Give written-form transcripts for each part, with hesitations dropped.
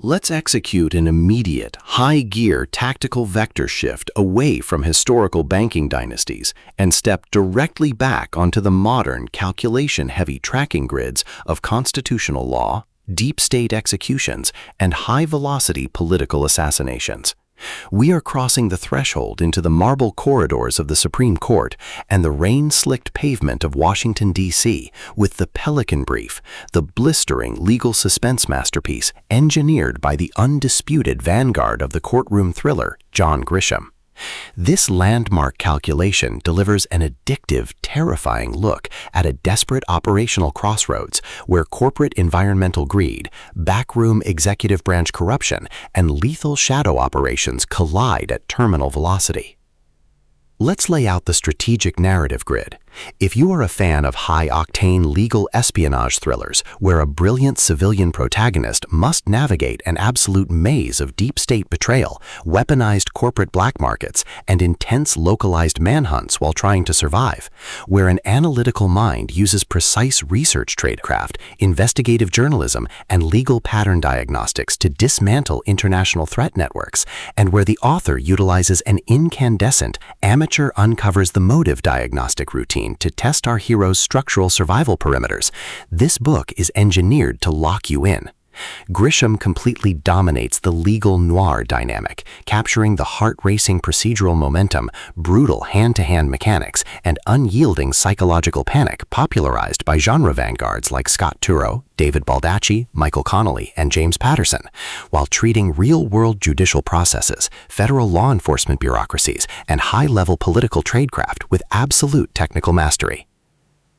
Let's execute an immediate, high-gear tactical vector shift away from historical banking dynasties and step directly back onto the modern, calculation-heavy tracking grids of constitutional law, deep state executions, and high-velocity political assassinations. We are crossing the threshold into the marble corridors of the Supreme Court and the rain-slicked pavement of Washington, D.C. with the Pelican Brief, the blistering legal suspense masterpiece engineered by the undisputed vanguard of the courtroom thriller, John Grisham. This landmark calculation delivers an addictive, terrifying look at a desperate operational crossroads where corporate environmental greed, backroom executive branch corruption, and lethal shadow operations collide at terminal velocity. Let's lay out the strategic narrative grid. If you are a fan of high-octane legal espionage thrillers where a brilliant civilian protagonist must navigate an absolute maze of deep state betrayal, weaponized corporate black markets, and intense localized manhunts while trying to survive, where an analytical mind uses precise research tradecraft, investigative journalism, and legal pattern diagnostics to dismantle international threat networks, and where the author utilizes an incandescent, amateur uncovers the motive diagnostic routine to test our hero's structural survival perimeters, this book is engineered to lock you in. Grisham completely dominates the legal noir dynamic, capturing the heart-racing procedural momentum, brutal hand-to-hand mechanics, and unyielding psychological panic popularized by genre vanguards like Scott Turow, David Baldacci, Michael Connelly, and James Patterson, while treating real-world judicial processes, federal law enforcement bureaucracies, and high-level political tradecraft with absolute technical mastery.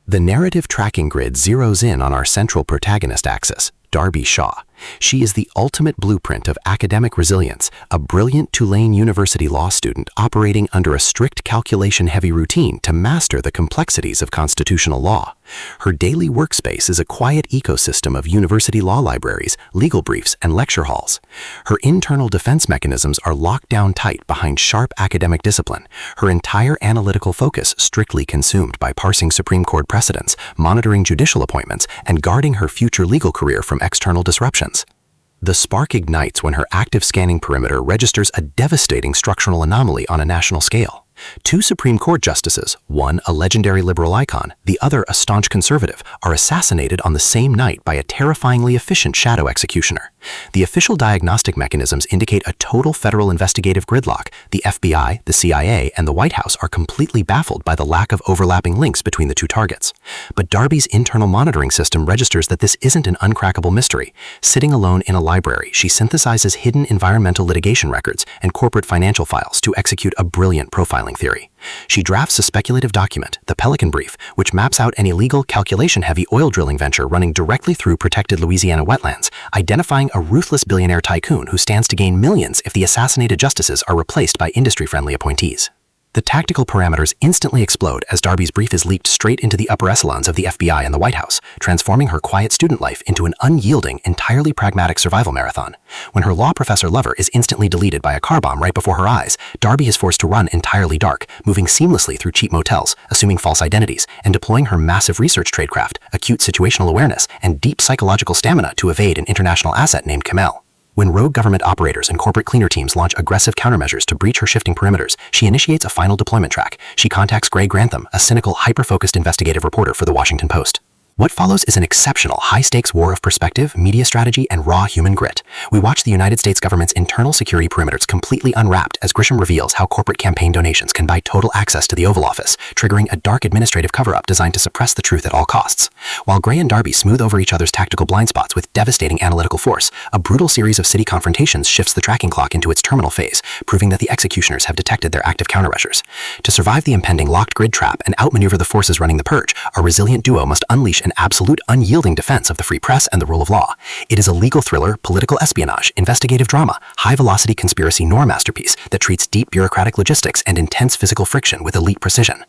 The narrative tracking grid zeroes in on our central protagonist axis, Darby Shaw. She is the ultimate blueprint of academic resilience, a brilliant Tulane University law student operating under a strict calculation-heavy routine to master the complexities of constitutional law. Her daily workspace is a quiet ecosystem of university law libraries, legal briefs, and lecture halls. Her internal defense mechanisms are locked down tight behind sharp academic discipline, her entire analytical focus strictly consumed by parsing Supreme Court precedents, monitoring judicial appointments, and guarding her future legal career from external disruptions. The spark ignites when her active scanning perimeter registers a devastating structural anomaly on a national scale. Two Supreme Court justices, one a legendary liberal icon, the other a staunch conservative, are assassinated on the same night by a terrifyingly efficient shadow executioner. The official diagnostic mechanisms indicate a total federal investigative gridlock. The FBI, the CIA, and the White House are completely baffled by the lack of overlapping links between the two targets. But Darby's internal monitoring system registers that this isn't an uncrackable mystery. Sitting alone in a library, she synthesizes hidden environmental litigation records and corporate financial files to execute a brilliant profiling theory. She drafts a speculative document, the Pelican Brief, which maps out an illegal, calculation-heavy oil drilling venture running directly through protected Louisiana wetlands, identifying a ruthless billionaire tycoon who stands to gain millions if the assassinated justices are replaced by industry-friendly appointees. The tactical parameters instantly explode as Darby's brief is leaked straight into the upper echelons of the FBI and the White House, transforming her quiet student life into an unyielding, entirely pragmatic survival marathon. When her law professor lover is instantly deleted by a car bomb right before her eyes, Darby is forced to run entirely dark, moving seamlessly through cheap motels, assuming false identities, and deploying her massive research tradecraft, acute situational awareness, and deep psychological stamina to evade an international asset named Kamel. When rogue government operators and corporate cleaner teams launch aggressive countermeasures to breach her shifting perimeters, she initiates a final deployment track. She contacts Gray Grantham, a cynical, hyper-focused investigative reporter for the Washington Post. What follows is an exceptional, high-stakes war of perspective, media strategy, and raw human grit. We watch the United States government's internal security perimeters completely unwrapped as Grisham reveals how corporate campaign donations can buy total access to the Oval Office, triggering a dark administrative cover-up designed to suppress the truth at all costs. While Gray and Darby smooth over each other's tactical blind spots with devastating analytical force, a brutal series of city confrontations shifts the tracking clock into its terminal phase, proving that the executioners have detected their active countermeasures. To survive the impending locked grid trap and outmaneuver the forces running the purge, a resilient duo must unleash an absolute unyielding defense of the free press and the rule of law. It is a legal thriller, political espionage, investigative drama, high-velocity conspiracy noir masterpiece that treats deep bureaucratic logistics and intense physical friction with elite precision.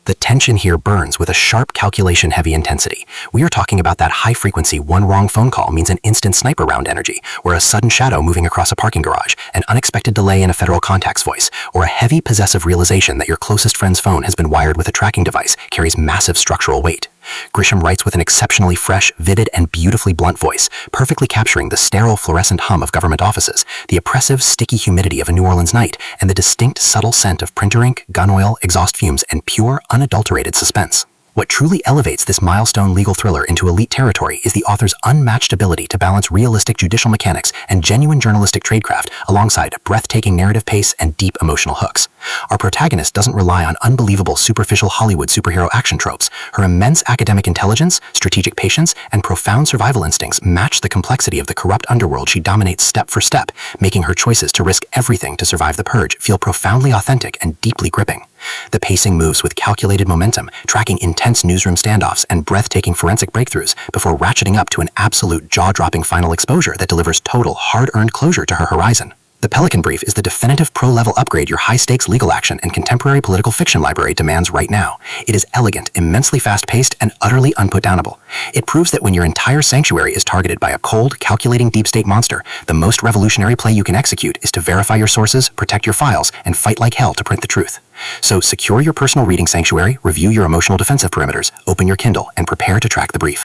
The tension here burns with a sharp calculation-heavy intensity. We are talking about that high-frequency one wrong phone call means an instant sniper round energy, or a sudden shadow moving across a parking garage, an unexpected delay in a federal contact's voice, or a heavy possessive realization that your closest friend's phone has been wired with a tracking device carries massive structural weight. Grisham writes with an exceptionally fresh, vivid, and beautifully blunt voice, perfectly capturing the sterile fluorescent hum of government offices, the oppressive, sticky humidity of a New Orleans night, and the distinct, subtle scent of printer ink, gun oil, exhaust fumes, and pure, unadulterated suspense. What truly elevates this milestone legal thriller into elite territory is the author's unmatched ability to balance realistic judicial mechanics and genuine journalistic tradecraft alongside breathtaking narrative pace and deep emotional hooks. Our protagonist doesn't rely on unbelievable superficial Hollywood superhero action tropes. Her immense academic intelligence, strategic patience, and profound survival instincts match the complexity of the corrupt underworld she dominates step for step, making her choices to risk everything to survive the purge feel profoundly authentic and deeply gripping. The pacing moves with calculated momentum, tracking intense newsroom standoffs and breathtaking forensic breakthroughs before ratcheting up to an absolute jaw-dropping final exposure that delivers total, hard-earned closure to her horizon. The Pelican Brief is the definitive pro-level upgrade your high-stakes legal action and contemporary political fiction library demands right now. It is elegant, immensely fast-paced, and utterly unputdownable. It proves that when your entire sanctuary is targeted by a cold, calculating deep-state monster, the most revolutionary play you can execute is to verify your sources, protect your files, and fight like hell to print the truth. So secure your personal reading sanctuary, review your emotional defensive perimeters, open your Kindle, and prepare to track the brief.